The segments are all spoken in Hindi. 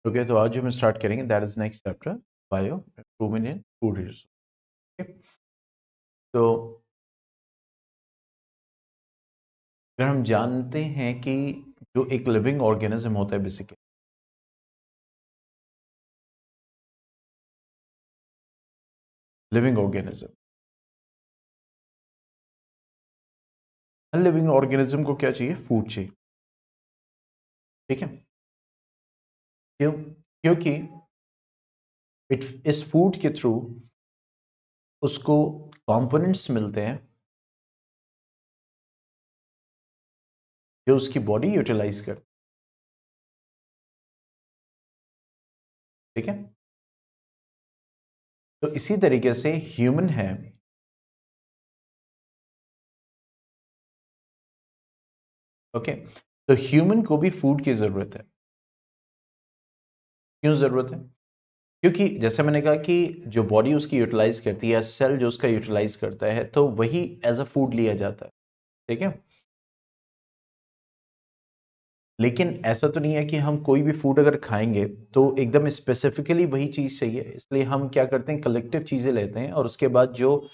ओके, तो आज जो हम स्टार्ट करेंगे that is next chapter, bio improvement in food resource. Okay, तो अगर हम जानते हैं कि जो एक लिविंग ऑर्गेनिज्म होता है बेसिकली, लिविंग ऑर्गेनिज्म, हर लिविंग ऑर्गेनिज्म को क्या चाहिए? फूड चाहिए। ठीक है, क्यों? क्योंकि इस फूड के थ्रू उसको कंपोनेंट्स मिलते हैं जो उसकी बॉडी यूटिलाइज करती है। ठीक है, तो इसी तरीके से ह्यूमन है। ओके, तो ह्यूमन को भी फूड की जरूरत है। क्यों जरूरत है? क्योंकि जैसे मैंने कहा कि जो बॉडी उसकी यूटिलाइज करती है या सेल जो उसका यूटिलाइज करता है तो वही एज अ फूड लिया जाता है। ठीक है, लेकिन ऐसा तो नहीं है कि हम कोई भी फूड अगर खाएंगे तो एकदम स्पेसिफिकली वही चीज़ चाहिए, इसलिए हम क्या करते हैं, कलेक्टिव चीज़ें लेते हैं और उसके बाद जो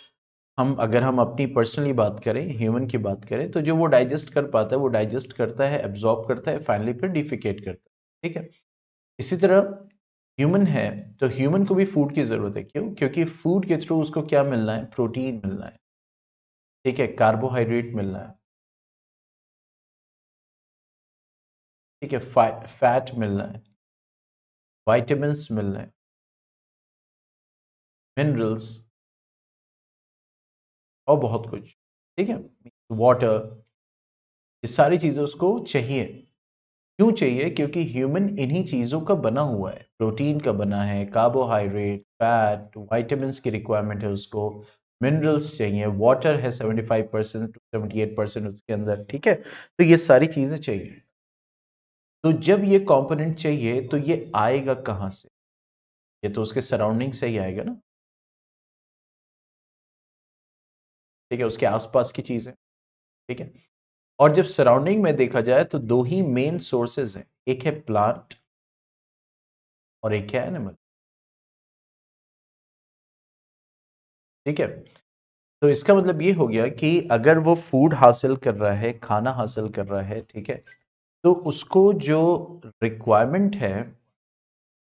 हम, अगर हम अपनी पर्सनली बात करें, ह्यूमन की बात करें, तो जो वो डाइजेस्ट कर पाता है वो डाइजेस्ट करता है, एब्जॉर्ब करता है, फाइनली फिर डिफिकेट करता है। ठीक है, इसी तरह ह्यूमन है, तो ह्यूमन को भी फूड की ज़रूरत है। क्यों? क्योंकि फूड के थ्रू उसको क्या मिलना है? प्रोटीन मिलना है। ठीक है, कार्बोहाइड्रेट मिलना है। ठीक है, फैट मिलना है, वाइटामिन्स मिलना है, मिनरल्स और बहुत कुछ। ठीक है, वाटर, ये सारी चीज़ें उसको चाहिए। क्यों चाहिए? क्योंकि ह्यूमन इन्हीं चीज़ों का बना हुआ है, प्रोटीन का बना है, कार्बोहाइड्रेट, फैट, वाइटामिन्स की रिक्वायरमेंट है उसको, मिनरल्स चाहिए, वाटर है 75% टू 78% उसके अंदर। ठीक है, तो ये सारी चीज़ें चाहिए। तो जब ये कंपोनेंट चाहिए तो ये आएगा कहाँ से? ये तो उसके सराउंडिंग से ही आएगा ना। ठीक है, उसके आसपास की चीज़ें। ठीक है, और जब सराउंडिंग में देखा जाए तो दो ही मेन सोर्सेज हैं, एक है प्लांट और एक है एनिमल। ठीक है, तो इसका मतलब ये हो गया कि अगर वो फूड हासिल कर रहा है, खाना हासिल कर रहा है, ठीक है, तो उसको जो रिक्वायरमेंट है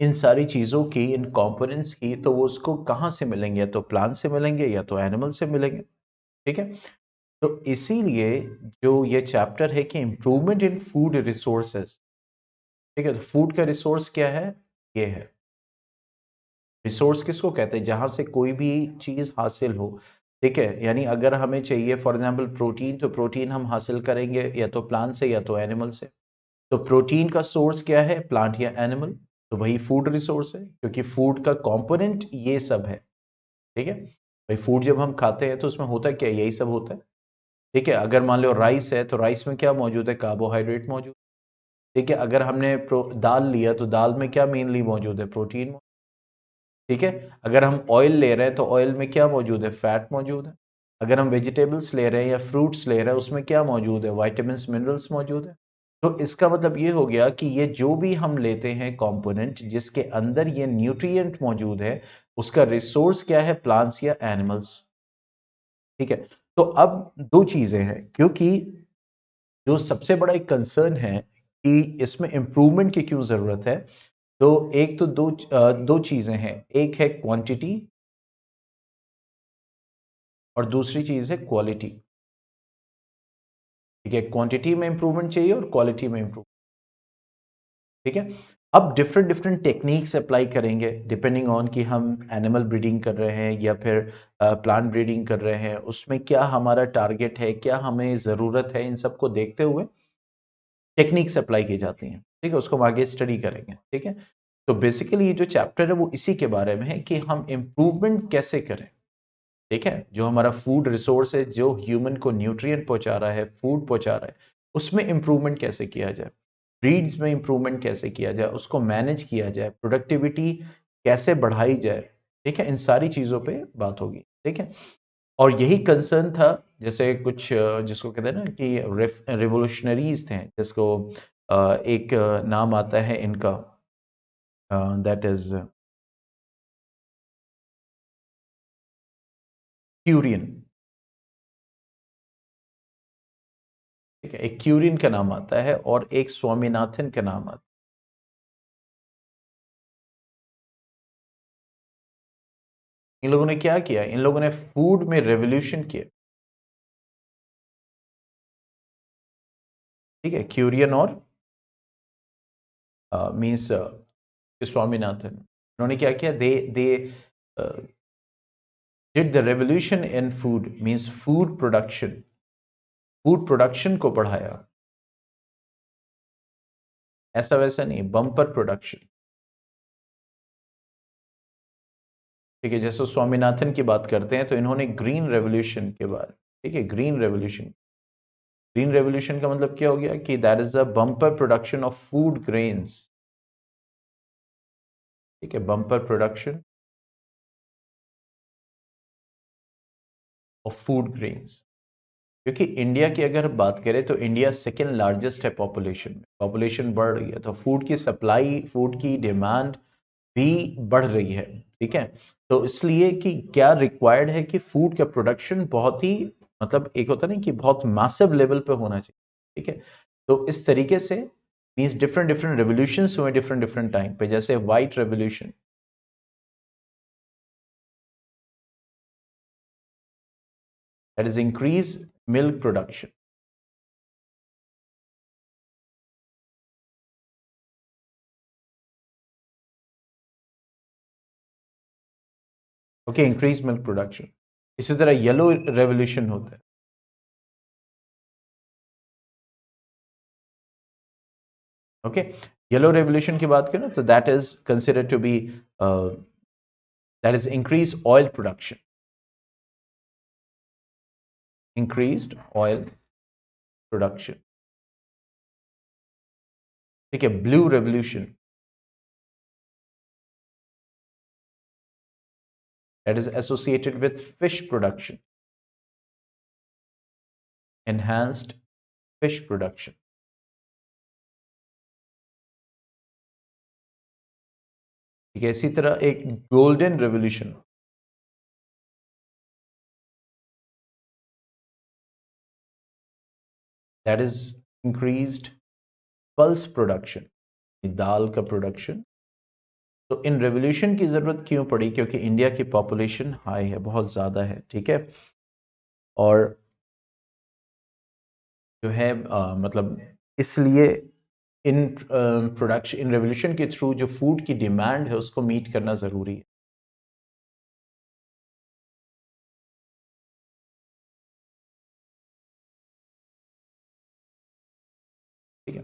इन सारी चीज़ों की, इन कंपोनेंट्स की, तो वो उसको कहाँ से मिलेंगे? या तो प्लांट से मिलेंगे या तो एनिमल से मिलेंगे। ठीक है, तो इसीलिए जो ये चैप्टर है कि इम्प्रूवमेंट इन फूड रिसोर्सेज। ठीक है, तो फूड का रिसोर्स क्या है? ये है। रिसोर्स किसको कहते हैं? जहाँ से कोई भी चीज़ हासिल हो। ठीक है, यानी अगर हमें चाहिए फॉर एग्जांपल प्रोटीन, तो प्रोटीन हम हासिल करेंगे या तो प्लांट से या तो एनिमल से। तो प्रोटीन का सोर्स क्या है? प्लांट या एनिमल। तो वही फूड रिसोर्स है, क्योंकि फूड का कंपोनेंट ये सब है। ठीक है, भाई फूड जब हम खाते हैं तो उसमें होता क्या है? यही सब होता है। ठीक है, अगर मान लो राइस है तो राइस में क्या मौजूद है? कार्बोहाइड्रेट मौजूद। ठीक है, अगर हमने दाल लिया तो दाल में क्या मेनली मौजूद है? प्रोटीन। ठीक है, अगर हम ऑयल ले रहे हैं तो ऑयल में क्या मौजूद है? फैट मौजूद है। अगर हम वेजिटेबल्स ले रहे हैं या फ्रूट्स ले रहे हैं उसमें क्या मौजूद है? वाइटामिन्स, मिनरल्स मौजूद है। तो इसका मतलब ये हो गया कि ये जो भी हम लेते हैं कंपोनेंट जिसके अंदर ये न्यूट्रिएंट मौजूद है, उसका रिसोर्स क्या है? प्लांट्स या एनिमल्स। ठीक है, तो अब दो चीजें हैं, क्योंकि जो सबसे बड़ा एक कंसर्न है कि इसमें इंप्रूवमेंट की क्यों जरूरत है, तो एक तो दो चीजें हैं, एक है क्वांटिटी और दूसरी चीज है क्वालिटी। ठीक है, क्वांटिटी में इंप्रूवमेंट चाहिए और क्वालिटी में इंप्रूव। ठीक है, अब डिफरेंट डिफरेंट टेक्निक्स अप्लाई करेंगे डिपेंडिंग ऑन कि हम एनिमल ब्रीडिंग कर रहे हैं या फिर प्लांट ब्रीडिंग कर रहे हैं, उसमें क्या हमारा टारगेट है, क्या हमें ज़रूरत है, इन सबको देखते हुए टेक्निक्स अप्लाई की जाती हैं। ठीक है, उसको हम आगे स्टडी करेंगे। ठीक है, तो बेसिकली ये जो चैप्टर है वो इसी के बारे में है कि हम इम्प्रूवमेंट कैसे करें। ठीक है, जो हमारा फूड रिसोर्स है, जो ह्यूमन को न्यूट्रिएंट पहुंचा रहा है, फूड पहुंचा रहा है, उसमें इंप्रूवमेंट कैसे किया जाए, ब्रीड्स में इंप्रूवमेंट कैसे किया जाए, उसको मैनेज किया जाए, प्रोडक्टिविटी कैसे बढ़ाई जाए। ठीक है, इन सारी चीज़ों पे बात होगी। ठीक है, और यही कंसर्न था, जैसे कुछ जिसको कहते हैं ना कि रिवोल्यूशनरीज थे, जिसको एक नाम आता है इनका, दैट इज क्यूरियन। ठीक है, एक क्यूरियन का नाम आता है और एक स्वामीनाथन का नाम आता है। इन लोगों ने क्या किया, इन लोगों ने फूड में रेवोल्यूशन किया। ठीक है, क्यूरियन और मीन्स स्वामीनाथन, उन्होंने क्या किया, they did the revolution in food, means food production को बढ़ाया। ऐसा वैसा नहीं, बम्पर प्रोडक्शन। ठीक है, जैसे स्वामीनाथन की बात करते हैं तो इन्होंने ग्रीन रेवोल्यूशन के बाद, ठीक है, ग्रीन रेवोल्यूशन का मतलब क्या हो गया कि that is the bumper production of food grains. ठीक है, bumper production of food grains. क्योंकि इंडिया की अगर बात करें तो इंडिया सेकेंड लार्जेस्ट है पॉपुलेशन में, पॉपुलेशन बढ़ रही है तो फूड की सप्लाई, फूड की डिमांड भी बढ़ रही है। ठीक है, तो इसलिए कि क्या रिक्वायर्ड है कि फूड का प्रोडक्शन बहुत ही, मतलब एक होता नहीं कि बहुत मैसिव लेवल पे होना चाहिए। ठीक है, तो इस तरीके से मीन्स डिफरेंट डिफरेंट रेवोल्यूशंस हुए डिफरेंट डिफरेंट टाइम पे, जैसे white revolution, that is increase milk production. Okay, increase milk production. इसी तरह येलो रेवोल्यूशन होता है। ओके, येलो रेवोल्यूशन की बात करें तो that is considered to be, that is increase oil production, increased oil production. ठीक है, blue revolution, that is associated with fish production, enhanced fish production. ठीक है, इसी तरह एक golden revolution, that is increased pulse production, दाल का प्रोडक्शन। तो इन रेवोल्यूशन की जरूरत क्यों पड़ी, क्योंकि इंडिया की पॉपुलेशन हाई है, बहुत ज्यादा है। ठीक है, और जो है मतलब इसलिए इन प्रोडक्शन, इन रेवोल्यूशन के थ्रू जो फूड की डिमांड है उसको मीट करना जरूरी है। ठीक है,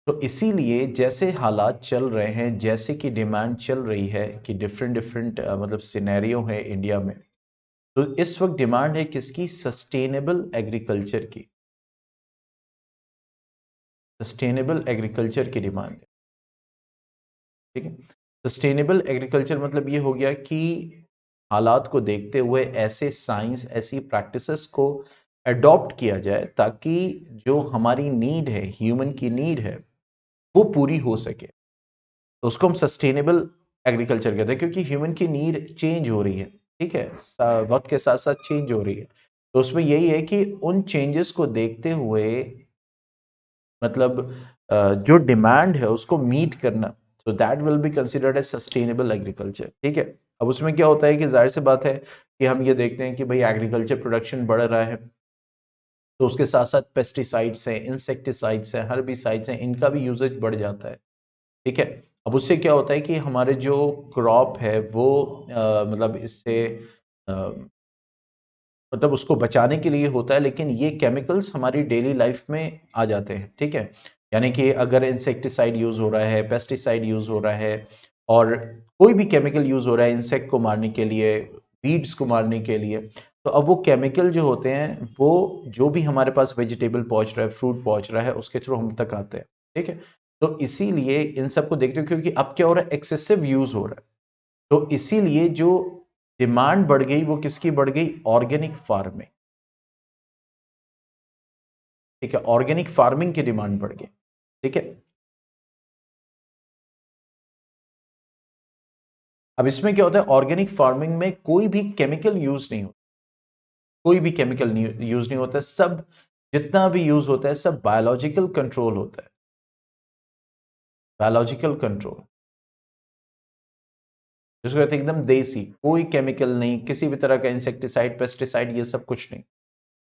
तो इसीलिए जैसे हालात चल रहे हैं, जैसे कि डिमांड चल रही है कि डिफरेंट डिफरेंट मतलब सिनेरियो है इंडिया में, तो इस वक्त डिमांड है किसकी, सस्टेनेबल एग्रीकल्चर की। सस्टेनेबल एग्रीकल्चर की डिमांड है। ठीक है, सस्टेनेबल एग्रीकल्चर मतलब ये हो गया कि हालात को देखते हुए ऐसे साइंस, ऐसी प्रैक्टिसेस को अडॉप्ट किया जाए ताकि जो हमारी नीड है, ह्यूमन की नीड है, वो पूरी हो सके। तो उसको हम सस्टेनेबल एग्रीकल्चर कहते हैं, क्योंकि ह्यूमन की नीड चेंज हो रही है। ठीक है, वक्त के साथ साथ चेंज हो रही है। तो उसमें यही है कि उन चेंजेस को देखते हुए मतलब जो डिमांड है उसको मीट करना, तो that will be considered as sustainable agriculture. ठीक है, अब उसमें क्या होता है कि जाहिर सी बात है कि हम ये देखते हैं कि भाई एग्रीकल्चर प्रोडक्शन बढ़ रहा है, तो उसके साथ साथ पेस्टिसाइड्स हैं, इंसेक्टिसाइड्स हैं, हर्बिसाइड्स हैं, इनका भी यूजेज बढ़ जाता है। ठीक है, अब उससे क्या होता है कि हमारे जो क्रॉप है वो मतलब इससे मतलब उसको बचाने के लिए होता है, लेकिन ये केमिकल्स हमारी डेली लाइफ में आ जाते हैं। ठीक है, यानी कि अगर इंसेक्टिसाइड यूज हो रहा है, पेस्टिसाइड यूज हो रहा है, और कोई भी केमिकल यूज हो रहा है इंसेक्ट को मारने के लिए, वीड्स को मारने के लिए, तो अब वो केमिकल जो होते हैं वो जो भी हमारे पास वेजिटेबल पहुंच रहा है, फ्रूट पहुंच रहा है, उसके थ्रू हम तक आते हैं। ठीक है, तो इसीलिए इन सबको देखते हो, क्योंकि अब क्या हो रहा है, एक्सेसिव यूज हो रहा है, तो इसीलिए जो डिमांड बढ़ गई वो किसकी बढ़ गई, ऑर्गेनिक फार्मिंग। ठीक है, ऑर्गेनिक फार्मिंग की डिमांड बढ़ गई। ठीक है, अब इसमें क्या होता है, ऑर्गेनिक फार्मिंग में कोई भी केमिकल यूज नहीं होता, कोई भी केमिकल यूज नहीं होता, सब जितना भी यूज होता है सब बायोलॉजिकल कंट्रोल होता है, बायोलॉजिकल कंट्रोल, जिसको कहते हैं एकदम देसी, कोई केमिकल नहीं, किसी भी तरह का इंसेक्टिसाइड पेस्टिसाइड ये सब कुछ नहीं,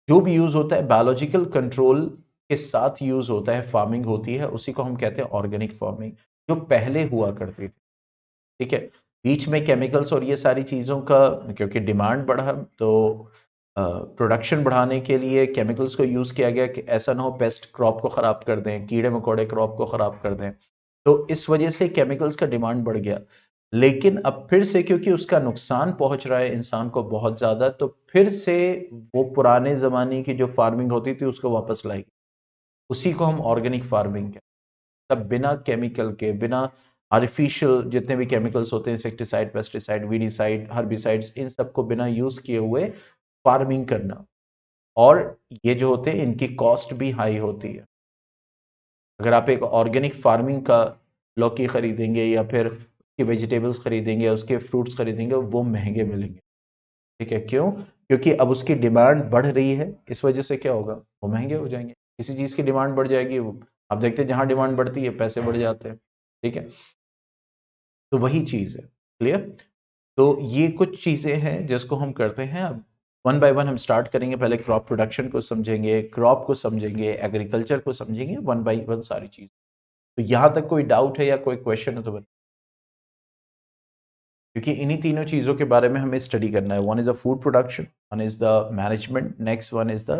जो भी यूज होता है बायोलॉजिकल कंट्रोल के साथ यूज होता है, फार्मिंग होती है, उसी को हम कहते हैं ऑर्गेनिक फार्मिंग, जो पहले हुआ करती थी। ठीक है, बीच में केमिकल्स और ये सारी चीज़ों का क्योंकि डिमांड बढ़ा, तो प्रोडक्शन बढ़ाने के लिए केमिकल्स को यूज़ किया गया कि ऐसा ना हो पेस्ट क्रॉप को ख़राब कर दें, कीड़े मकोड़े क्रॉप को ख़राब कर दें, तो इस वजह से केमिकल्स का डिमांड बढ़ गया। लेकिन अब फिर से क्योंकि उसका नुकसान पहुंच रहा है इंसान को बहुत ज़्यादा, तो फिर से वो पुराने ज़माने की जो फार्मिंग होती थी उसको वापस लाएगी, उसी को हम ऑर्गेनिक फार्मिंग कहते हैं। तब बिना केमिकल के, बिना आर्टिफिशियल जितने भी केमिकल्स होते हैं, इंसेक्टिसाइड पेस्टिसाइड वीडिसाइड हर्बिसाइड्स, इन सबको बिना यूज़ किए हुए फार्मिंग करना, और ये जो होते हैं इनकी कॉस्ट भी हाई होती है। अगर आप एक ऑर्गेनिक फार्मिंग का लौकी खरीदेंगे या फिर उसकी वेजिटेबल्स खरीदेंगे या उसके फ्रूट्स खरीदेंगे, वो महंगे मिलेंगे। ठीक है, क्यों? क्योंकि अब उसकी डिमांड बढ़ रही है, इस वजह से क्या होगा, वो महंगे हो जाएंगे। किसी चीज़ की डिमांड बढ़ जाएगी, वो आप देखते हैं जहाँ डिमांड बढ़ती है पैसे बढ़ जाते हैं। ठीक है, तो वही चीज़ है। क्लियर? तो ये कुछ चीज़ें हैं जिसको हम करते हैं। अब वन बाय वन हम स्टार्ट करेंगे, पहले क्रॉप प्रोडक्शन को समझेंगे, क्रॉप को समझेंगे, एग्रीकल्चर को समझेंगे, वन बाय वन सारी चीज़। तो यहाँ तक कोई डाउट है या कोई क्वेश्चन है तो बताइए? क्योंकि इन्हीं तीनों चीज़ों के बारे में हमें स्टडी करना है। One is the food production, one is the management, next one is the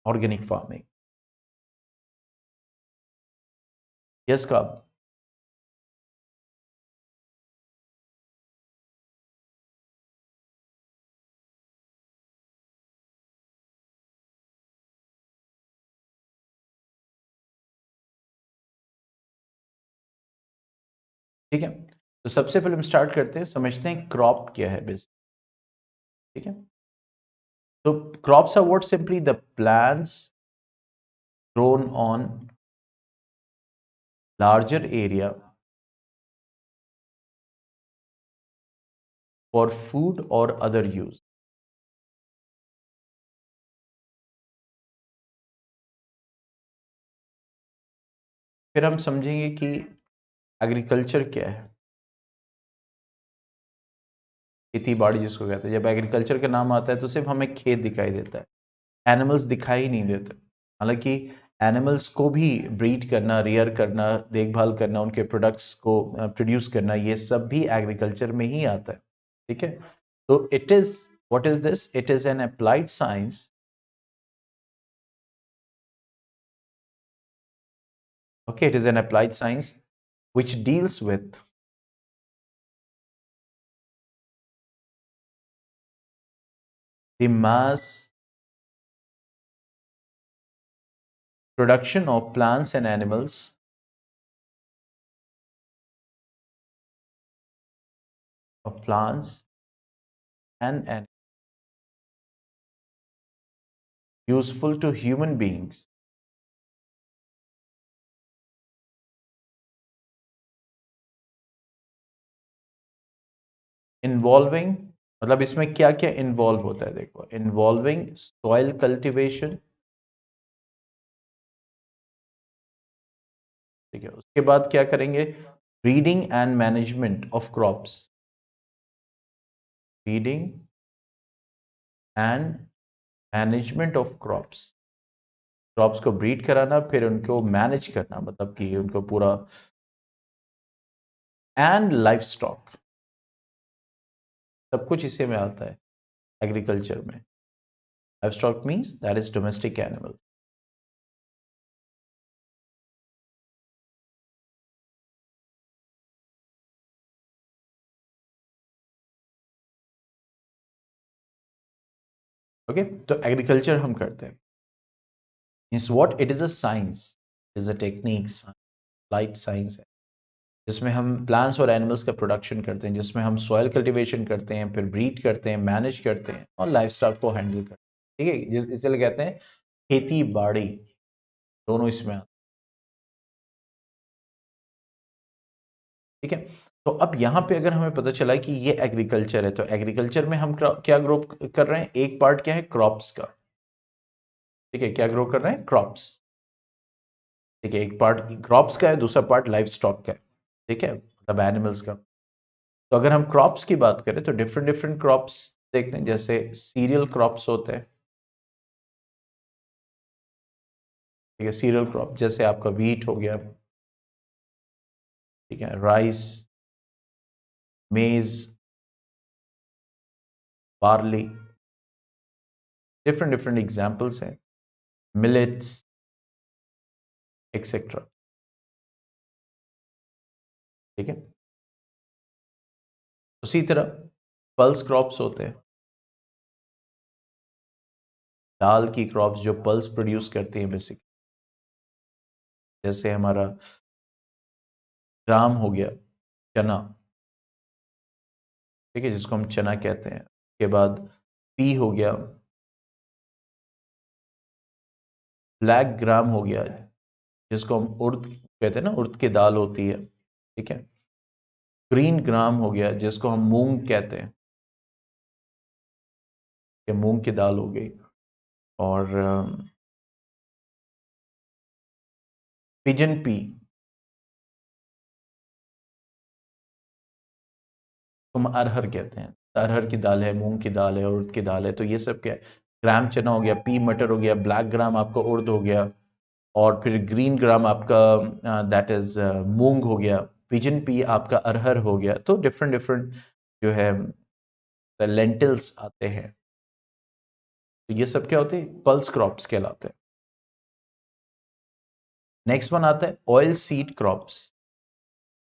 organic farming. Yes कब? ठीक है, तो सबसे पहले हम स्टार्ट करते हैं, समझते हैं क्रॉप क्या है बेसिक। ठीक है, तो crops are what simply the plants grown on larger area for food or other use। फिर हम समझेंगे कि एग्रीकल्चर क्या है, खेती बाड़ी जिसको कहते हैं। जब एग्रीकल्चर का नाम आता है तो सिर्फ हमें खेत दिखाई देता है, एनिमल्स दिखाई नहीं देते। हालांकि एनिमल्स को भी ब्रीड करना, रियर करना, देखभाल करना, उनके प्रोडक्ट्स को प्रोड्यूस करना, ये सब भी एग्रीकल्चर में ही आता है। ठीक है, तो it is, what is this, it is an applied science. Okay, it is an applied science which deals with the mass production of plants and animals, of plants and useful to human beings, involving, मतलब इसमें क्या क्या इन्वॉल्व होता है, देखो, इन्वॉल्विंग सॉइल कल्टीवेशन। ठीक है, उसके बाद क्या करेंगे, breeding and management of crops, breeding and management of crops, crops को ब्रीड कराना, फिर उनको मैनेज करना, मतलब कि उनको पूरा, एंड लाइफ स्टॉक, सब कुछ इसी में आता है एग्रीकल्चर में। Life stock means that is domestic animal. Okay, तो एग्रीकल्चर हम करते हैं, means what, it is a science, is a technique, light science है, जिसमें हम प्लांट्स और एनिमल्स का प्रोडक्शन करते हैं, जिसमें हम सॉइल कल्टीवेशन करते हैं, फिर ब्रीड करते हैं, मैनेज करते हैं और लाइफ स्टॉक को हैंडल करते हैं। ठीक है, इसलिए कहते हैं खेती बाड़ी, दोनों इसमें आते हैं। ठीक है, तो अब यहाँ पे अगर हमें पता चला कि ये एग्रीकल्चर है, तो एग्रीकल्चर में हम क्या ग्रो कर रहे हैं, एक पार्ट क्या है क्रॉप्स का, ठीक है, क्या ग्रो कर रहे हैं क्रॉप्स, ठीक है, एक पार्ट क्रॉप्स का है, दूसरा पार्ट लाइफ स्टॉक का है, ठीक है, मतलब एनिमल्स का। तो अगर हम क्रॉप्स की बात करें तो डिफरेंट डिफरेंट क्रॉप्स देखते हैं, जैसे सीरियल क्रॉप्स होते हैं, ठीक है, सीरियल क्रॉप जैसे आपका व्हीट हो गया, ठीक है, राइस, मेज, बार्ली, डिफरेंट डिफरेंट एग्जाम्पल्स हैं, मिलेट्स एक्सेट्रा, ठीक है। उसी तरह पल्स क्रॉप्स होते हैं, दाल की क्रॉप्स जो पल्स प्रोड्यूस करती हैं बेसिक, जैसे हमारा ग्राम हो गया, चना, ठीक है, जिसको हम चना कहते हैं। उसके बाद पी हो गया, ब्लैक ग्राम हो गया, जिसको हम उड़द कहते हैं ना, उड़द की दाल होती है, ठीक है। ग्रीन ग्राम हो गया, जिसको हम मूंग कहते हैं, कि मूंग की दाल हो गई। और पिजन पी, हम अरहर कहते हैं, अरहर की दाल है, मूंग की दाल है, उड़द की दाल है, तो ये सब क्या है, ग्राम चना हो गया, पी मटर हो गया, ब्लैक ग्राम आपका उड़द हो गया, और फिर ग्रीन ग्राम आपका दैट इज मूंग हो गया, पिजन पी आपका अरहर हो गया। तो डिफरेंट डिफरेंट जो है लेंटिल्स आते हैं, तो ये सब क्या होते हैं, पल्स क्रॉप्स कहलाते हैं। नेक्स्ट वन आता है ऑयल सीड क्रॉप्स।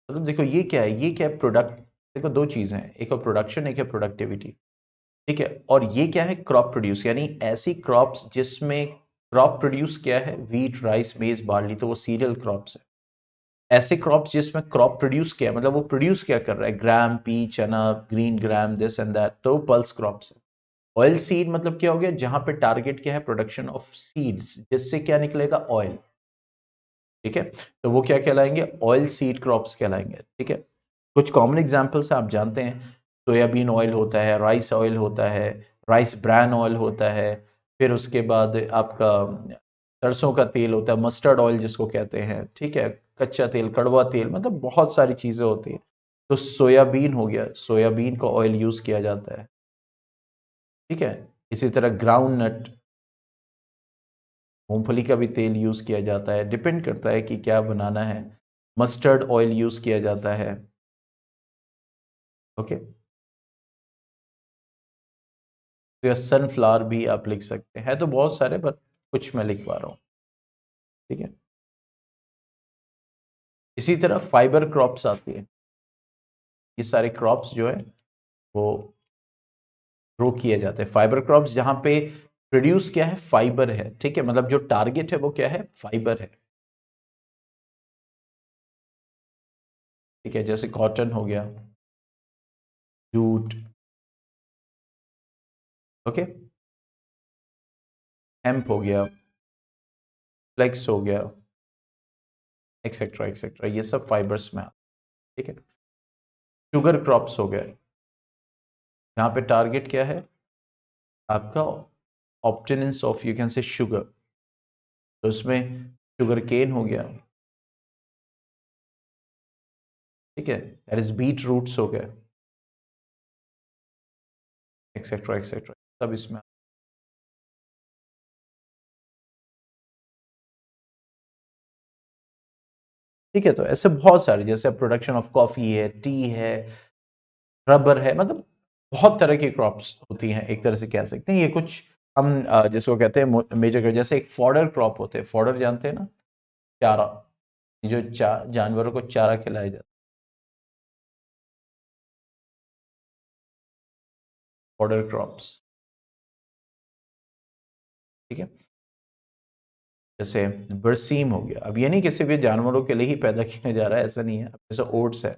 मतलब देखो ये क्या है, ये क्या है, प्रोडक्ट, देखो दो चीजें हैं, एक है प्रोडक्शन, एक है प्रोडक्टिविटी, ठीक है। और ये क्या है, क्रॉप प्रोड्यूस, यानी ऐसी क्रॉप्स जिसमें क्रॉप प्रोड्यूस किया है, व्हीट, राइस, मेज, बार्ली, तो वो सीरियल क्रॉप्स है। ऐसे क्रॉप्स जिसमें क्रॉप प्रोड्यूस किया, मतलब वो प्रोड्यूस क्या कर रहा है, ग्राम, पी, चना, green gram, this and that, तो पल्स क्रॉप्स है। ऑयल सीड मतलब क्या हो गया, जहां पे टारगेट क्या है, प्रोडक्शन ऑफ सीड्स, जिससे क्या निकलेगा, ऑयल, ठीक है। तो वो क्या कहलाएंगे, ऑयल सीड क्रॉप्स कहलाएंगे, ठीक है। कुछ कॉमन एग्जांपल्स आप जानते हैं, सोयाबीन ऑयल होता है, राइस ऑयल होता है, राइस ब्रान ऑयल होता है, फिर उसके बाद आपका सरसों का तेल होता है, मस्टर्ड ऑयल जिसको कहते हैं, ठीक है, कच्चा तेल, कड़वा तेल, मतलब बहुत सारी चीजें होती हैं। तो सोयाबीन हो गया, सोयाबीन का ऑयल यूज किया जाता है, ठीक है। इसी तरह ग्राउंड नट, मूंगफली का भी तेल यूज किया जाता है, डिपेंड करता है कि क्या बनाना है। मस्टर्ड ऑयल यूज किया जाता है, ओके। तो या सनफ्लावर भी आप लिख सकते हैं, है तो बहुत सारे, पर कुछ मैं लिख पा रहा हूँ, ठीक है। इसी तरह फाइबर क्रॉप्स आती है, ये सारे क्रॉप्स जो है वो ग्रो किए जाते हैं, फाइबर क्रॉप्स जहां पे प्रोड्यूस क्या है, फाइबर है, ठीक है, मतलब जो टारगेट है वो क्या है, फाइबर है, ठीक है, जैसे कॉटन हो गया, जूट, ओके, हेम्प हो गया, फ्लेक्स हो गया, एक्सेट्रा एक्सेट्रा, ये सब फाइबर्स में आते हैं, ठीक है। शुगर क्रॉप्स हो गए, यहाँ पे टारगेट क्या है आपका, obtainance of you can say sugar, तो उसमें शुगर केन हो गया, ठीक है, दैट इज बीट रूट्स हो गए, एक्सेट्रा एक्सेट्रा, सब इसमें, ठीक है। तो ऐसे बहुत सारे, जैसे प्रोडक्शन ऑफ कॉफी है, टी है, रबर है, मतलब बहुत तरह की क्रॉप्स होती हैं, एक तरह से कह सकते हैं। ये कुछ हम जिसको कहते हैं मेजर, जैसे एक फॉडर क्रॉप होते हैं, फॉडर जानते हैं ना, चारा, ये जो जानवरों को चारा खिलाया जाता है, फॉडर क्रॉप्स, ठीक है। जैसे बरसीम हो गया, अब ये नहीं किसी भी जानवरों के लिए ही पैदा किया जा रहा है, ऐसा नहीं है। अब जैसे ओट्स है,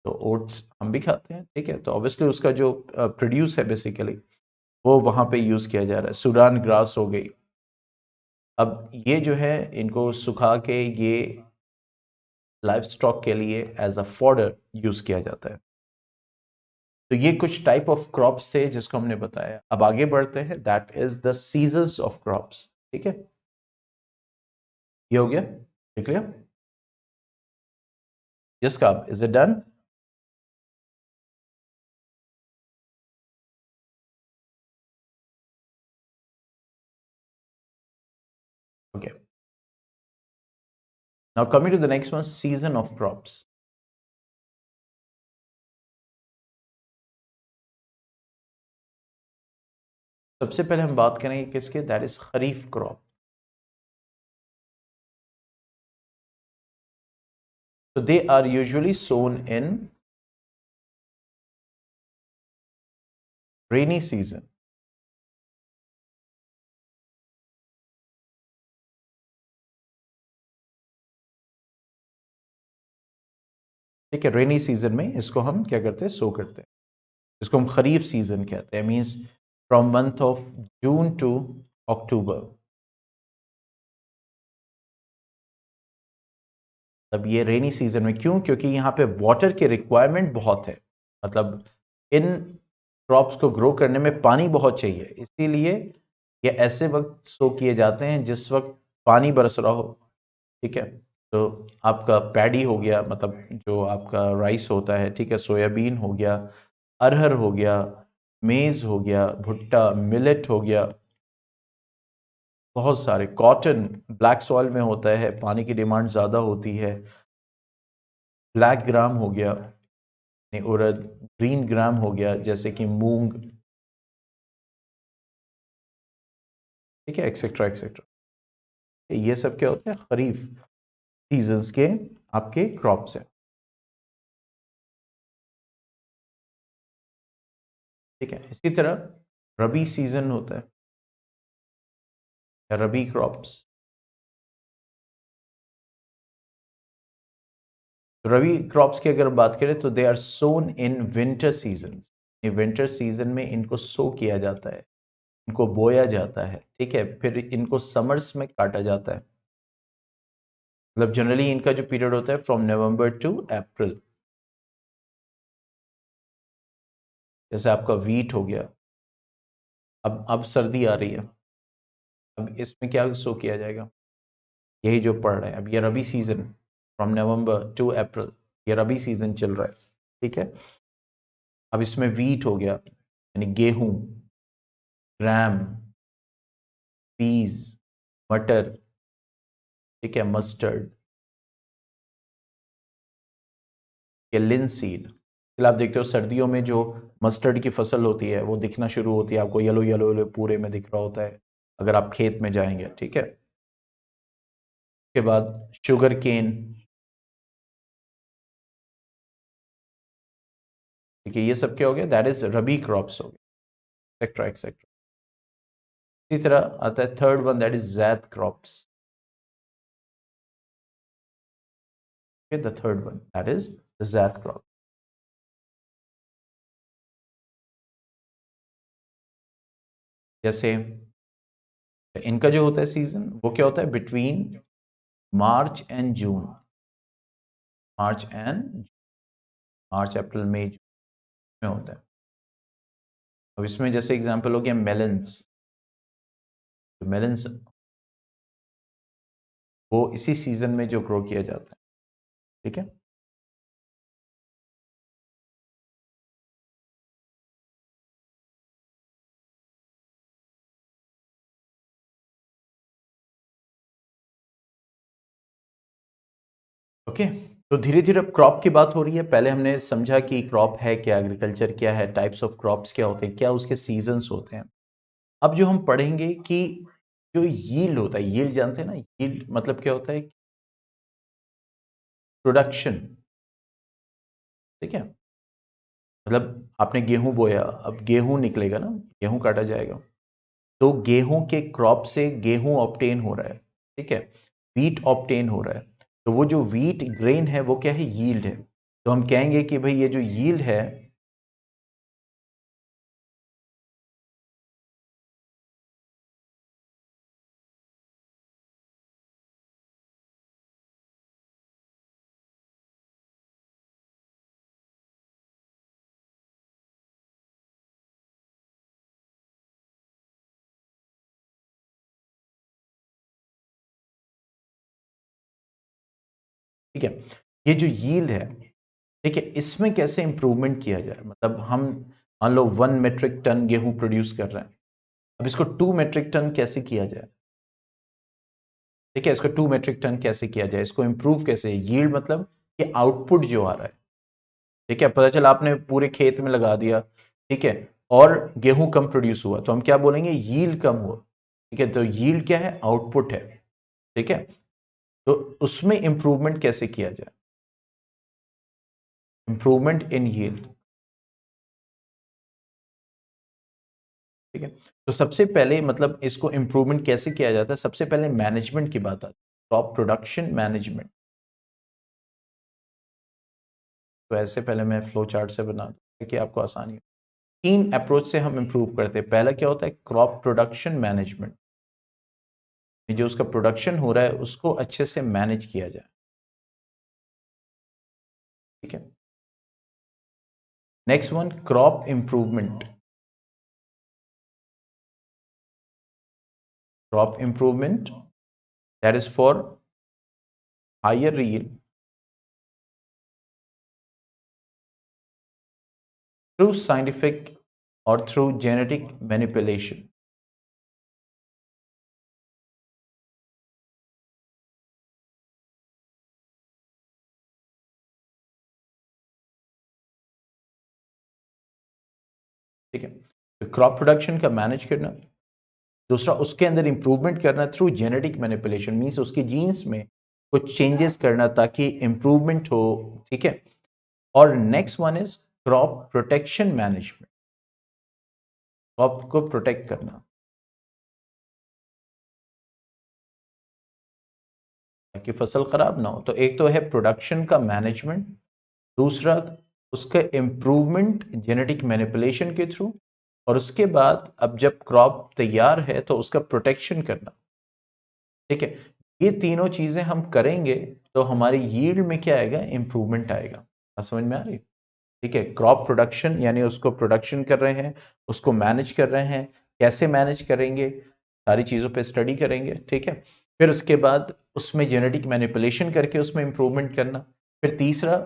तो ओट्स हम भी खाते हैं, ठीक है, तो ऑब्वियसली उसका जो प्रोड्यूस है बेसिकली, वो वहां पे यूज किया जा रहा है। सूडान ग्रास हो गई, अब ये जो है इनको सुखा के ये लाइफ स्टॉक के लिए एज अ फॉडर यूज किया जाता है। तो ये कुछ टाइप ऑफ क्रॉप्स थे जिसको हमने बताया। अब आगे बढ़ते हैं, that is the seasons of crops. ठीक है, ये हो गया, ठीक है। यस काब, is it done? Okay, now coming to the next one, season of crops. सबसे पहले हम बात करेंगे किसके, that is kharif crop. So they are usually sown in rainy season. ठीक है, रेनी सीजन में इसको हम क्या करते हैं, सो करते हैं। इसको हम खरीफ सीजन कहते हैं, means from month of June to October. तब ये रेनी सीजन में क्यों, क्योंकि यहाँ पे वाटर की रिक्वायरमेंट बहुत है। मतलब इन क्रॉप्स को ग्रो करने में पानी बहुत चाहिए, इसीलिए ये ऐसे वक्त सो किए जाते हैं जिस वक्त पानी बरस रहा हो। ठीक है, तो आपका पैडी हो गया, मतलब जो आपका राइस होता है, ठीक है, सोयाबीन हो गया, अरहर हो गया, मेज़ हो गया, भुट्टा मिलेट हो गया, बहुत सारे, कॉटन ब्लैक सॉइल में होता है, पानी की डिमांड ज़्यादा होती है। ब्लैक ग्राम हो गया, नहीं, उड़द, ग्रीन ग्राम हो गया जैसे कि मूंग, ठीक है, एक्सेट्रा एक्सेट्रा। ये सब क्या होते हैं, खरीफ सीजन्स के आपके क्रॉप्स हैं। ठीक है, इसी तरह रबी सीजन होता है, रबी क्रॉप्स। रबी क्रॉप्स की अगर बात करें तो they are sown in winter season. Winter season में इनको सो किया जाता है, इनको बोया जाता है, ठीक है, फिर इनको समर्स में काटा जाता है। मतलब जनरली इनका जो पीरियड होता है फ्रॉम नवंबर टू अप्रैल। जैसे आपका वीट हो गया, अब सर्दी आ रही है, अब इसमें क्या सो किया जाएगा, यही जो पड़ रहा है। अब ये रबी सीजन फ्रॉम नवंबर टू अप्रैल, ये रबी सीजन चल रहा है। ठीक है, अब इसमें वीट हो गया यानी गेहूं, ग्राम, पीज, मटर, ठीक है, मस्टर्ड, या लिनसीड। आप देखते हो सर्दियों में जो मस्टर्ड की फसल होती है वो दिखना शुरू होती है, आपको येलो येलो येलो पूरे में दिख रहा होता है अगर आप खेत में जाएंगे। ठीक है, उसके बाद शुगर केन, ठीक है, ये सब क्या हो गया, दैट इज रबी क्रॉप्स हो गए, एक्सेट्रा एक्सेट्रा। इसी तरह आता है third one, that is Zaid crops. The third one that is Zaid crop. जैसे इनका जो होता है सीजन, वो क्या होता है, between March and June, March and March April May में होता है। अब इसमें जैसे एग्जांपल हो गया मेलन्स, तो मेलन्स वो इसी सीजन में जो ग्रो किया जाता है। ठीक है, ओके। तो धीरे धीरे अब क्रॉप की बात हो रही है। पहले हमने समझा कि क्रॉप है क्या, एग्रीकल्चर क्या है, टाइप्स ऑफ क्रॉप्स क्या होते हैं, क्या उसके सीजन्स होते हैं। अब जो हम पढ़ेंगे कि जो यील्ड होता है, यील्ड जानते हैं ना, यील्ड मतलब क्या होता है, प्रोडक्शन। ठीक है, मतलब आपने गेहूं बोया, अब गेहूं निकलेगा ना, गेहूं काटा जाएगा, तो गेहूं के क्रॉप से गेहूं ऑब्टेन हो रहा है। ठीक है, वीट ऑब्टेन हो रहा है, तो वो जो वीट ग्रेन है वो क्या है, यील्ड है। तो हम कहेंगे कि भाई ये जो यील्ड है, ठीक है। ये जो यील्ड है, ठीक है, इसमें कैसे इंप्रूवमेंट किया जाए? मतलब हम मान लो 1 मेट्रिक टन गेहूं प्रोड्यूस कर रहे हैं, अब इसको 2 मेट्रिक टन कैसे किया जाए? ठीक है, इसको 2 मेट्रिक टन कैसे किया जाए, इसको इंप्रूव कैसे? यील्ड मतलब कि आउटपुट जो आ रहा है, ठीक है, पता चला आपने पूरे खेत में लगा दिया, ठीक है, और गेहूं कम प्रोड्यूस हुआ, तो हम क्या बोलेंगे? यील्ड कम हुआ। ठीक है, तो यील्ड क्या है? आउटपुट है। ठीक है, तो उसमें इंप्रूवमेंट कैसे किया जाए? Improvement in yield. ठीक है, तो सबसे पहले मतलब इसको इंप्रूवमेंट कैसे किया जाता है? सबसे पहले मैनेजमेंट की बात आती है, क्रॉप प्रोडक्शन मैनेजमेंट। तो ऐसे पहले मैं फ्लो चार्ट से बना दूं ताकि आपको आसानी हो। 3 अप्रोच से हम इंप्रूव करते हैं। पहला क्या होता है? क्रॉप प्रोडक्शन मैनेजमेंट, जो उसका प्रोडक्शन हो रहा है उसको अच्छे से मैनेज किया जाए। ठीक है, next one, crop improvement. Crop improvement that is for higher yield through scientific or through genetic manipulation। ठीक है, तो क्रॉप प्रोडक्शन का मैनेज करना। दूसरा, उसके अंदर इंप्रूवमेंट करना थ्रू जेनेटिक मैनिपुलेशन, मीन्स उसके जीन्स में कुछ चेंजेस करना ताकि इंप्रूवमेंट हो। ठीक है, और next one is crop protection management, crop को प्रोटेक्ट करना ताकि फसल खराब ना हो। तो एक तो है प्रोडक्शन का मैनेजमेंट, दूसरा उसका इम्प्रूवमेंट जेनेटिक मैनिपुलेशन के थ्रू, और उसके बाद अब जब क्रॉप तैयार है तो उसका प्रोटेक्शन करना। ठीक है, ये तीनों चीजें हम करेंगे तो हमारी यील्ड में क्या आएगा? इम्प्रूवमेंट आएगा। बात समझ में आ रही है? ठीक है, क्रॉप प्रोडक्शन यानी उसको प्रोडक्शन कर रहे हैं, उसको मैनेज कर रहे हैं, कैसे मैनेज करेंगे, सारी चीज़ों पे स्टडी करेंगे। ठीक है, फिर उसके बाद उसमें जेनेटिक मैनिपुलेशन करके उसमें इंप्रूवमेंट करना। फिर तीसरा,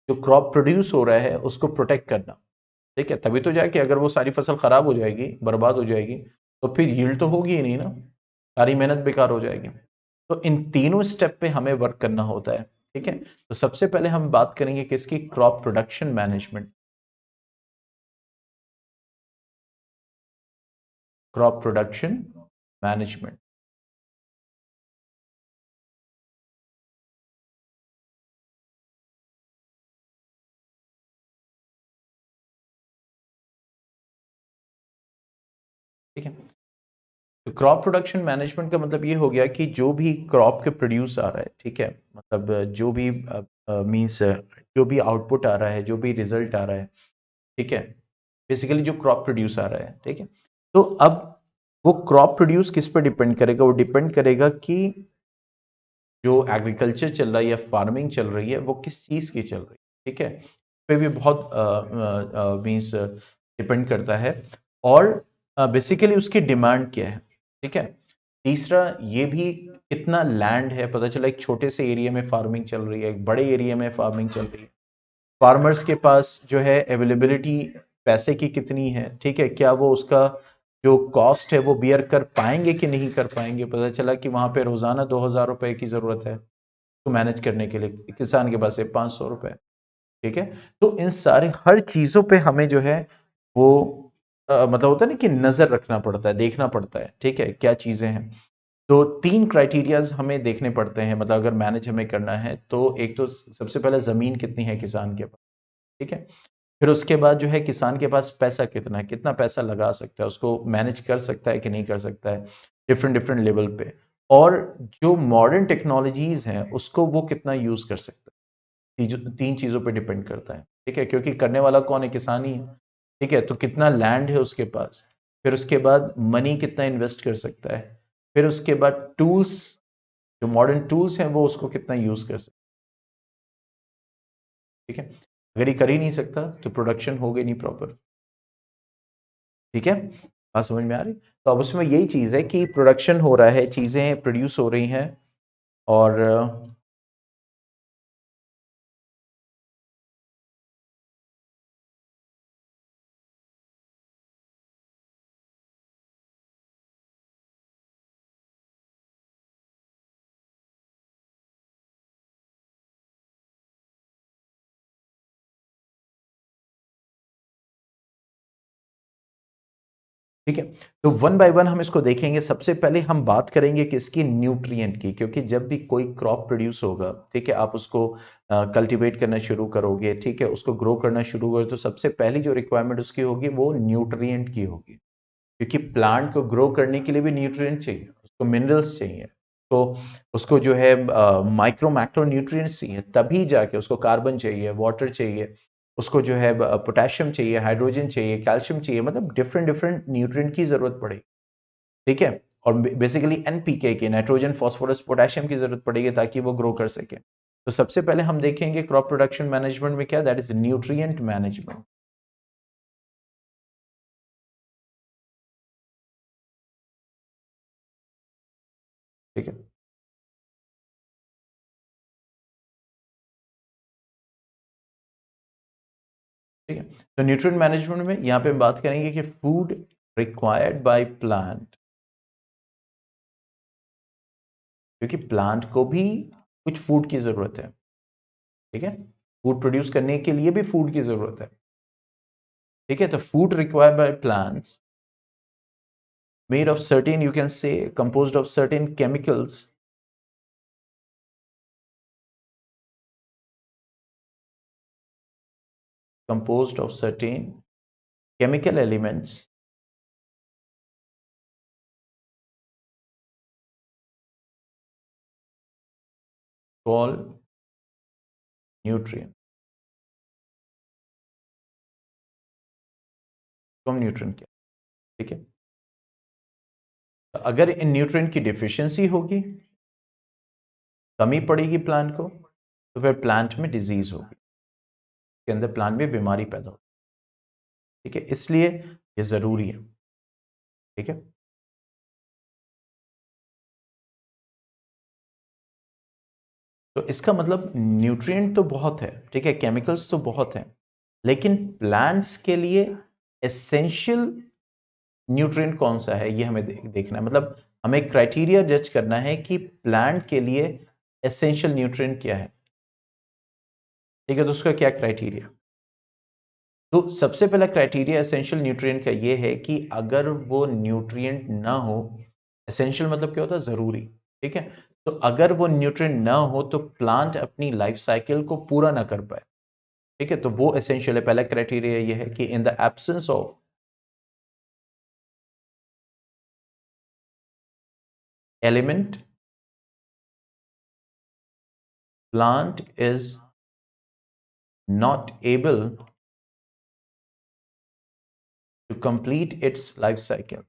जो क्रॉप प्रोड्यूस हो रहा है उसको प्रोटेक्ट करना। ठीक है, तभी तो जाके अगर वो सारी फसल खराब हो जाएगी, बर्बाद हो जाएगी, तो फिर यील्ड तो होगी ही नहीं ना, सारी मेहनत बेकार हो जाएगी। तो इन तीनों स्टेप पे हमें वर्क करना होता है। ठीक है, तो सबसे पहले हम बात करेंगे किसकी? Crop production management. Crop production management. ठीक है, तो क्रॉप प्रोडक्शन मैनेजमेंट का मतलब ये हो गया कि जो भी क्रॉप के प्रोड्यूस आ रहा है, ठीक है, मतलब जो भी मीन्स जो भी आउटपुट आ रहा है, जो भी रिजल्ट आ रहा है, ठीक है, बेसिकली जो क्रॉप प्रोड्यूस आ रहा है, ठीक है, तो अब वो क्रॉप प्रोड्यूस किस पर डिपेंड करेगा? वो डिपेंड करेगा कि जो एग्रीकल्चर चल रहा है या फार्मिंग चल रही है वो किस चीज़ की चल रही है। ठीक है, पे भी बहुत मीन्स डिपेंड करता है, और बेसिकली उसकी डिमांड क्या है। ठीक है, तीसरा ये भी कितना लैंड है, पता चला एक छोटे से एरिया में फार्मिंग चल रही है, एक बड़े एरिया में फार्मिंग चल रही है, फार्मर्स के पास जो है अवेलेबिलिटी पैसे की कितनी है। ठीक है, क्या वो उसका जो कॉस्ट है वो बियर कर पाएंगे कि नहीं कर पाएंगे। पता चला कि वहां पे रोजाना 2,000 रुपए की जरूरत है तो मैनेज करने के लिए, किसान के पास है 500 रुपए। ठीक है, तो इन सारे हर चीजों पे हमें जो है वो मतलब होता है ना कि नजर रखना पड़ता है, देखना पड़ता है। ठीक है, क्या चीजें हैं, तो 3 क्राइटेरियाज हमें देखने पड़ते हैं, मतलब अगर मैनेज हमें करना है तो एक तो सबसे पहले जमीन कितनी है किसान के पास। ठीक है, फिर उसके बाद जो है किसान के पास पैसा कितना है, कितना पैसा लगा सकता है, उसको मैनेज कर सकता है कि नहीं कर सकता है, डिफरेंट डिफरेंट लेवल पे, और जो मॉडर्न टेक्नोलॉजीज हैं उसको वो कितना यूज कर सकता है। तीन चीजों पे डिपेंड करता है। ठीक है, क्योंकि करने वाला कौन है? किसान ही है। ठीक है, तो कितना लैंड है उसके पास, फिर उसके बाद मनी कितना इन्वेस्ट कर सकता है, फिर उसके बाद टूल्स, जो मॉडर्न टूल्स हैं वो उसको कितना यूज कर सकता है। ठीक है, अगर ये कर ही नहीं सकता तो प्रोडक्शन होगी नहीं प्रॉपर। ठीक है, बात समझ में आ रही? तो अब उसमें यही चीज़ है कि प्रोडक्शन हो रहा है, चीज़ें प्रोड्यूस हो रही हैं, और ठीक है, तो वन बाय वन हम इसको देखेंगे। सबसे पहले हम बात करेंगे किसकी, न्यूट्रिएंट की, क्योंकि जब भी कोई क्रॉप प्रोड्यूस होगा, ठीक है, आप उसको कल्टीवेट करना शुरू करोगे, ठीक है, उसको ग्रो करना शुरू करोगे, तो सबसे पहली जो रिक्वायरमेंट उसकी होगी वो न्यूट्रिएंट की होगी, क्योंकि प्लांट को ग्रो करने के लिए भी न्यूट्रिएंट चाहिए, उसको मिनरल्स चाहिए, तो उसको जो है माइक्रो मैक्रो न्यूट्रिएंट्स चाहिए, तभी जाके उसको कार्बन चाहिए, वाटर चाहिए, उसको जो है पोटेशियम चाहिए, हाइड्रोजन चाहिए, कैल्शियम चाहिए, मतलब डिफरेंट डिफरेंट न्यूट्रिएंट की जरूरत पड़ेगी। ठीक है, और बेसिकली एनपीके की, नाइट्रोजन फास्फोरस पोटेशियम की जरूरत पड़ेगी ताकि वो ग्रो कर सके। तो सबसे पहले हम देखेंगे क्रॉप प्रोडक्शन मैनेजमेंट में क्या, दैट इज न्यूट्रिएंट मैनेजमेंट। ठीक है, ठीक है, तो न्यूट्रिएंट मैनेजमेंट में यहाँ पे हम बात करेंगे कि फूड रिक्वायर्ड बाय प्लांट, क्योंकि प्लांट को भी कुछ फूड की जरूरत है। ठीक है, फूड प्रोड्यूस करने के लिए भी फूड की जरूरत है। ठीक है, तो food required by plants made of certain, you can say, composed of certain chemicals, composed of certain chemical elements called nutrient, come nutrient क्या। ठीक है, तो अगर इन न्यूट्रिएंट की डिफिशियंसी होगी, कमी पड़ेगी प्लांट को, तो फिर प्लांट में डिजीज होगी, के अंदर प्लांट में बीमारी पैदा होगी। ठीक है, इसलिए ये जरूरी है। ठीक है, तो इसका मतलब न्यूट्रिएंट तो बहुत है, ठीक है, केमिकल्स तो बहुत हैं, लेकिन प्लांट्स के लिए एसेंशियल न्यूट्रिएंट कौन सा है ये हमें देखना है। मतलब हमें क्राइटेरिया जज करना है कि प्लांट के लिए एसेंशियल न्यूट्रिएंट क्या है। ठीक है, तो उसका क्या क्राइटेरिया, तो सबसे पहला क्राइटेरिया एसेंशियल न्यूट्रिएंट का ये है कि अगर वो न्यूट्रिएंट ना हो, एसेंशियल मतलब क्या होता है, जरूरी। ठीक है, तो अगर वो न्यूट्रिएंट ना हो तो प्लांट अपनी लाइफ साइकिल को पूरा ना कर पाए। ठीक है, तो वो एसेंशियल है। पहला क्राइटेरिया ये है कि in the absence of element, plant is not able to complete its life cycle,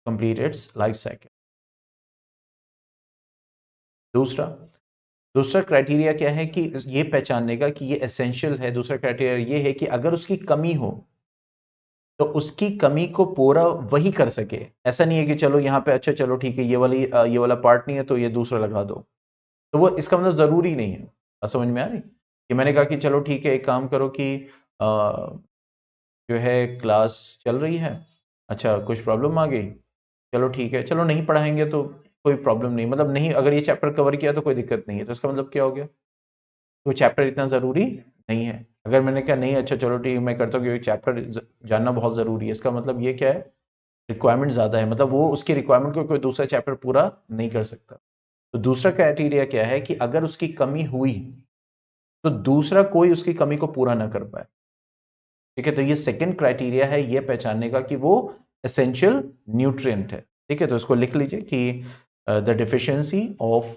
complete its life cycle। दूसरा, दूसरा क्राइटेरिया क्या है कि ये पहचानने का कि ये एसेंशियल है। दूसरा क्राइटेरिया ये है कि अगर उसकी कमी हो तो उसकी कमी को पूरा वही कर सके। ऐसा नहीं है कि चलो यहाँ पे अच्छा चलो ठीक है ये वाला पार्ट नहीं है तो ये दूसरा लगा दो, तो वो इसका मतलब जरूरी नहीं है। समझ में आ रही कि मैंने कहा कि चलो ठीक है एक काम करो कि जो है क्लास चल रही है, अच्छा कुछ प्रॉब्लम आ गई, चलो ठीक है, चलो नहीं पढ़ाएंगे तो कोई प्रॉब्लम नहीं, मतलब नहीं, अगर ये चैप्टर कवर किया तो कोई दिक्कत नहीं है, तो इसका मतलब क्या हो गया, तो चैप्टर इतना ज़रूरी नहीं है। अगर मैंने कहा नहीं अच्छा चलो ठीक है मैं करता हूँ क्योंकि चैप्टर जानना बहुत ज़रूरी है, इसका मतलब ये क्या है, रिक्वायरमेंट ज़्यादा है, मतलब वो उसकी रिक्वायरमेंट को कोई दूसरा चैप्टर पूरा नहीं कर सकता। तो दूसरा क्राइटेरिया क्या है कि अगर उसकी कमी हुई तो दूसरा कोई उसकी कमी को पूरा ना कर पाए। ठीक है, तो ये सेकंड क्राइटेरिया है ये पहचानने का कि वो एसेंशियल न्यूट्रिएंट है। ठीक है, तो इसको लिख लीजिए कि the deficiency of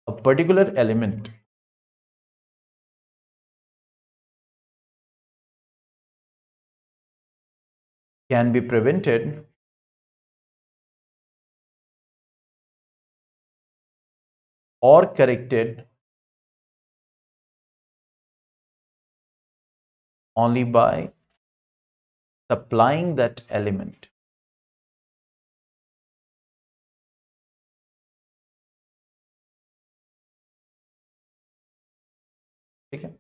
a particular element can be prevented or corrected only by supplying that element। ठीक है,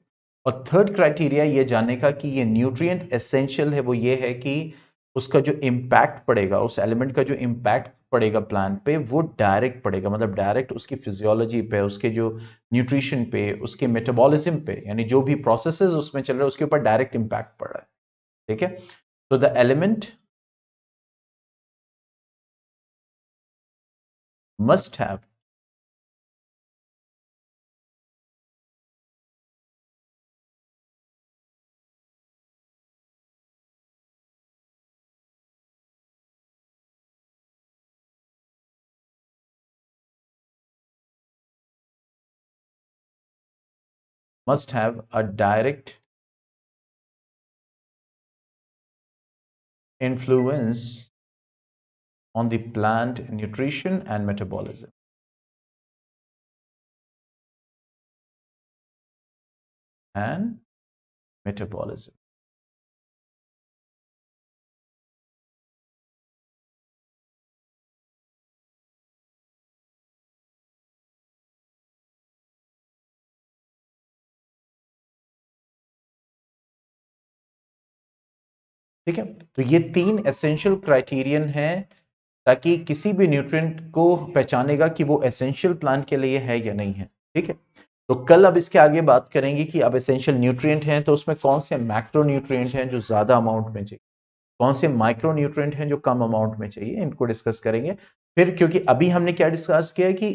और थर्ड क्राइटेरिया ये जानने का कि ये न्यूट्रिएंट एसेंशियल है वो ये है कि उसका जो इम्पैक्ट पड़ेगा, उस एलिमेंट का जो इम्पैक्ट पड़ेगा प्लांट पे वो डायरेक्ट पड़ेगा, मतलब डायरेक्ट उसकी फिजियोलॉजी पे, उसके जो न्यूट्रिशन पे, उसके मेटाबॉलिज्म पे, यानी जो भी प्रोसेसेस उसमें चल रहे हैं उसके ऊपर डायरेक्ट इम्पैक्ट पड़ रहा है। ठीक है, तो the element must have a direct influence on the plant nutrition and metabolism. And metabolism. ठीक है, तो ये 3 एसेंशियल क्राइटेरियन हैं ताकि किसी भी न्यूट्रिएंट को पहचानेगा कि वो एसेंशियल प्लांट के लिए है या नहीं है। ठीक है, तो कल अब इसके आगे बात करेंगे कि अब एसेंशियल न्यूट्रिएंट हैं तो उसमें कौन से मैक्रो न्यूट्रिएंट हैं जो ज्यादा अमाउंट में चाहिए, कौन से माइक्रो न्यूट्रिएंट हैं जो कम अमाउंट में चाहिए, इनको डिस्कस करेंगे। फिर क्योंकि अभी हमने क्या डिस्कस किया है कि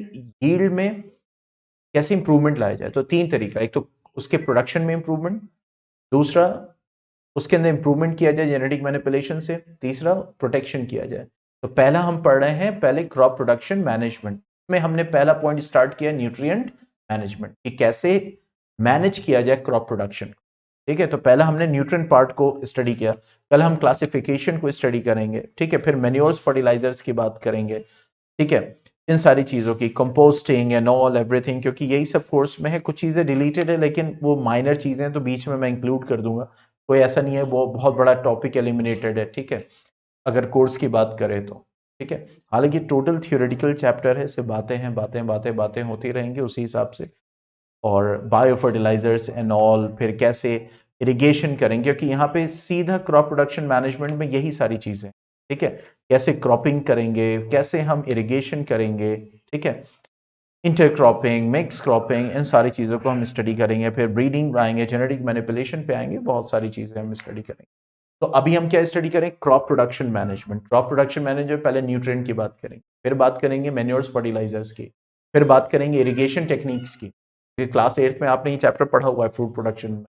यील्ड में कैसे इंप्रूवमेंट लाया जाए, तो 3 तरीका, एक तो उसके प्रोडक्शन में इंप्रूवमेंट, दूसरा उसके अंदर इंप्रूवमेंट किया जाए जेनेटिक मैनिपुलेशन से, तीसरा प्रोटेक्शन किया जाए। तो पहला हम पढ़ रहे हैं पहले क्रॉप प्रोडक्शन मैनेजमेंट में, हमने पहला पॉइंट स्टार्ट किया न्यूट्रिएंट मैनेजमेंट कि कैसे मैनेज किया जाए क्रॉप प्रोडक्शन। ठीक है, तो पहला हमने न्यूट्रिएंट पार्ट को स्टडी किया, कल हम क्लासिफिकेशन को स्टडी करेंगे। ठीक है, फिर मैन्योर्स फर्टिलाइजर्स की बात करेंगे। ठीक है, इन सारी चीज़ों की कंपोस्टिंग एंड ऑल एवरीथिंग, क्योंकि यही सब कोर्स में है, कुछ चीज़ें डिलीटेड है लेकिन वो माइनर चीज़ें हैं तो बीच में मैं इंक्लूड कर दूंगा, कोई ऐसा नहीं है वो बहुत बड़ा टॉपिक एलिमिनेटेड है। ठीक है, अगर कोर्स की बात करें तो ठीक है, हालांकि टोटल थियोरेटिकल चैप्टर है, सिर्फ बातें हैं, बातें बातें बातें होती रहेंगी उसी हिसाब से। और बायो फर्टिलाइजर्स एंड ऑल, फिर कैसे इरिगेशन करेंगे, क्योंकि यहाँ पे सीधा क्रॉप प्रोडक्शन मैनेजमेंट में यही सारी चीज़ें। ठीक है, कैसे क्रॉपिंग करेंगे, कैसे हम इरिगेशन करेंगे। ठीक है, इंटरक्रॉपिंग, मिक्स क्रॉपिंग, इन सारी चीज़ों को हम स्टडी करेंगे। फिर ब्रीडिंग आएंगे, जेनेटिक मैनिपुलेशन पे आएंगे, बहुत सारी चीज़ें हम स्टडी करेंगे। तो अभी हम क्या स्टडी करें, crop production management. Crop production management पहले न्यूट्रिएंट की बात करेंगे, फिर बात करेंगे मैन्योर्स फर्टिलाइजर्स की, फिर बात करेंगे इरिगेशन टेक्निक्स की। क्लास 8 में आपने ये चैप्टर पढ़ा हुआ है फ्रूट प्रोडक्शन में,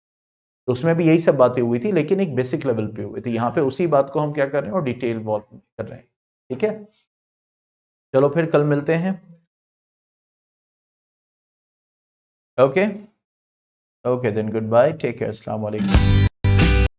तो उसमें भी यही सब बातें हुई थी लेकिन एक बेसिक लेवल पे हुई थी। यहाँ पे उसी बात को हम क्या कर रहे हैं और डिटेल वॉल्व कर रहे हैं। ठीक है, चलो फिर कल मिलते हैं। Okay, okay then good bye, take care, अस्सलाम वालेकुम।